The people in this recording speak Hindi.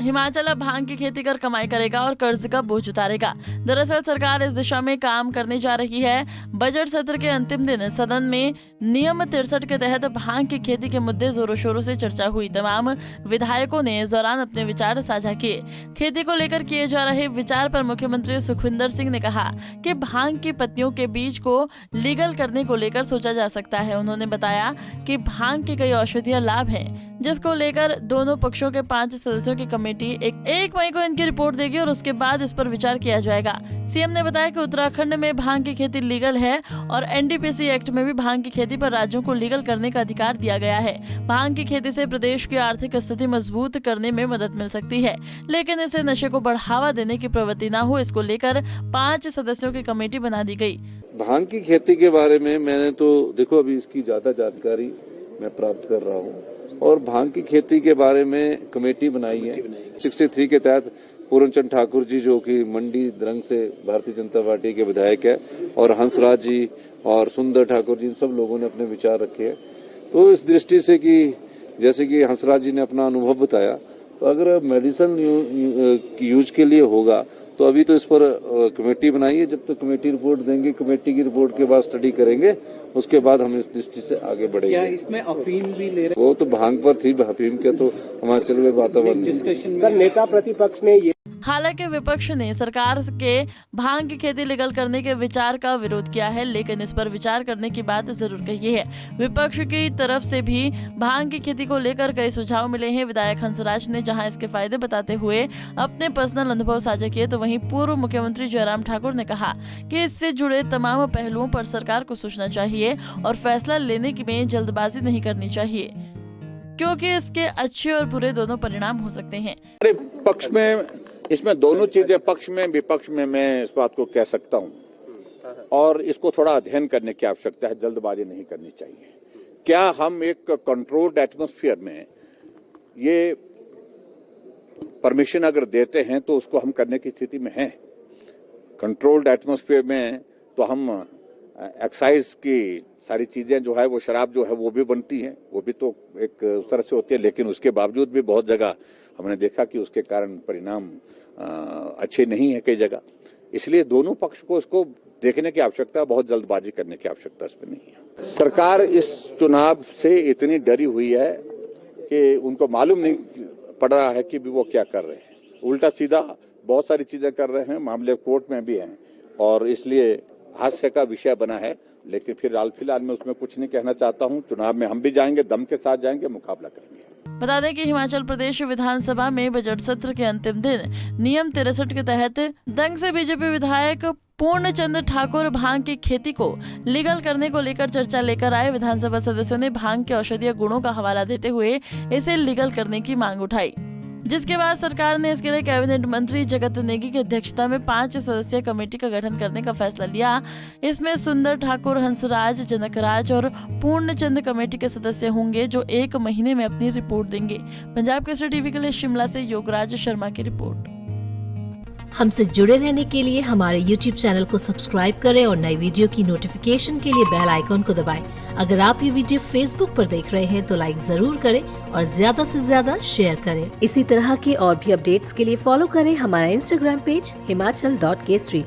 हिमाचल अब भांग की खेती कर कमाई करेगा और कर्ज का बोझ उतारेगा। दरअसल सरकार इस दिशा में काम करने जा रही है। बजट सत्र के अंतिम दिन सदन में नियम 63 के तहत भांग की खेती के मुद्दे जोरों शोरों से चर्चा हुई। तमाम विधायकों ने इस दौरान अपने विचार साझा किए। खेती को लेकर किए जा रहे विचार पर मुख्यमंत्री सुखविंदर सिंह ने कहा कि भांग की पत्तियों के बीज को लीगल करने को लेकर सोचा जा सकता है। उन्होंने बताया कि भांग के कई औषधीय लाभ हैं, जिसको लेकर दोनों पक्षों के 5 सदस्यों की कमेटी 1 मई को इनकी रिपोर्ट देगी और उसके बाद इस पर विचार किया जाएगा। सीएम ने बताया कि उत्तराखंड में भांग की खेती लीगल है और एनडीपीसी एक्ट में भी भांग की खेती पर राज्यों को लीगल करने का अधिकार दिया गया है। भांग की खेती से प्रदेश की आर्थिक स्थिति मजबूत करने में मदद मिल सकती है, लेकिन इसे नशे को बढ़ावा देने की प्रवृत्ति न हो, इसको लेकर 5 सदस्यों की कमेटी बना दी गई। भांग की खेती के बारे में मैंने तो देखो अभी इसकी ज्यादा जानकारी मैं प्राप्त कर रहा हूँ और भांग की खेती के बारे में कमेटी बनाई है 63 के तहत। पूर्णचंद ठाकुर जी जो कि मंडी द्रंग से भारतीय जनता पार्टी के विधायक है और हंसराज जी और सुंदर ठाकुर जी, इन सब लोगों ने अपने विचार रखे हैं। तो इस दृष्टि से कि जैसे कि हंसराज जी ने अपना अनुभव बताया, तो अगर मेडिसिन यूज के लिए होगा तो अभी तो इस पर कमेटी बनाई है। जब तक कमेटी रिपोर्ट देंगे, कमेटी की रिपोर्ट के बाद स्टडी करेंगे, उसके बाद हम इस दृष्टि से आगे बढ़ेंगे। क्या इसमें अफीम भी ले रहे? वो तो भांग पर थी, अफीम के तो हिमाचल में वातावरण डिस्कशन। सर, नेता प्रतिपक्ष ने ये हालांकि विपक्ष ने सरकार के भांग की खेती लीगल करने के विचार का विरोध किया है, लेकिन इस पर विचार करने की बात जरूर कही है। विपक्ष की तरफ से भी भांग की खेती को लेकर कई सुझाव मिले हैं। विधायक हंसराज ने जहां इसके फायदे बताते हुए अपने पर्सनल अनुभव साझा किए, तो वहीं पूर्व मुख्यमंत्री जयराम ठाकुर ने कहा कि इससे जुड़े तमाम पहलुओं पर सरकार को सोचना चाहिए और फैसला लेने में जल्दबाजी नहीं करनी चाहिए, क्योंकि इसके अच्छे और बुरे दोनों परिणाम हो सकते हैं। पक्ष में इसमें दोनों चीजें, पक्ष में विपक्ष में, मैं इस बात को कह सकता हूं और इसको थोड़ा अध्ययन करने की आवश्यकता है। जल्दबाजी नहीं करनी चाहिए। क्या हम एक कंट्रोल्ड एटमॉस्फेयर में ये परमिशन अगर देते हैं तो उसको हम करने की स्थिति में हैं? कंट्रोल्ड एटमॉस्फेयर में तो हम एक्साइज की सारी चीजें जो है, वो शराब जो है वो भी बनती है, वो भी तो एक उस तरह से होती है, लेकिन उसके बावजूद भी बहुत जगह हमने देखा कि उसके कारण परिणाम अच्छे नहीं है कई जगह। इसलिए दोनों पक्ष को इसको देखने की आवश्यकता है, बहुत जल्दबाजी करने की आवश्यकता इसमें नहीं है। सरकार इस चुनाव से इतनी डरी हुई है कि उनको मालूम नहीं पड़ रहा है कि वो क्या कर रहे हैं। उल्टा सीधा बहुत सारी चीजें कर रहे हैं, मामले कोर्ट में भी हैं और इसलिए हास्य का विषय बना है। लेकिन फिलहाल मैं उसमें कुछ नहीं कहना चाहता हूं। चुनाव में हम भी जाएंगे, दम के साथ जाएंगे, मुकाबला करेंगे। बता दें कि हिमाचल प्रदेश विधानसभा में बजट सत्र के अंतिम दिन नियम 63 के तहत दंग से बीजेपी विधायक पूर्णचंद ठाकुर भांग की खेती को लीगल करने को लेकर चर्चा लेकर आए। विधानसभा सदस्यों ने भांग के औषधीय गुणों का हवाला देते हुए इसे लीगल करने की मांग उठाई, जिसके बाद सरकार ने इसके लिए कैबिनेट मंत्री जगत नेगी की अध्यक्षता में 5 सदस्यीय कमेटी का गठन करने का फैसला लिया। इसमें सुंदर ठाकुर, हंसराज, जनकराज और पूर्णचंद कमेटी के सदस्य होंगे, जो 1 महीने में अपनी रिपोर्ट देंगे। पंजाब केसरी टीवी के लिए शिमला से योगराज शर्मा की रिपोर्ट। हमसे जुड़े रहने के लिए हमारे YouTube चैनल को सब्सक्राइब करें और नई वीडियो की नोटिफिकेशन के लिए बेल आइकॉन को दबाएं। अगर आप ये वीडियो Facebook पर देख रहे हैं तो लाइक जरूर करें और ज्यादा से ज्यादा शेयर करें। इसी तरह के और भी अपडेट्स के लिए फॉलो करें हमारा Instagram पेज himachal.kesri।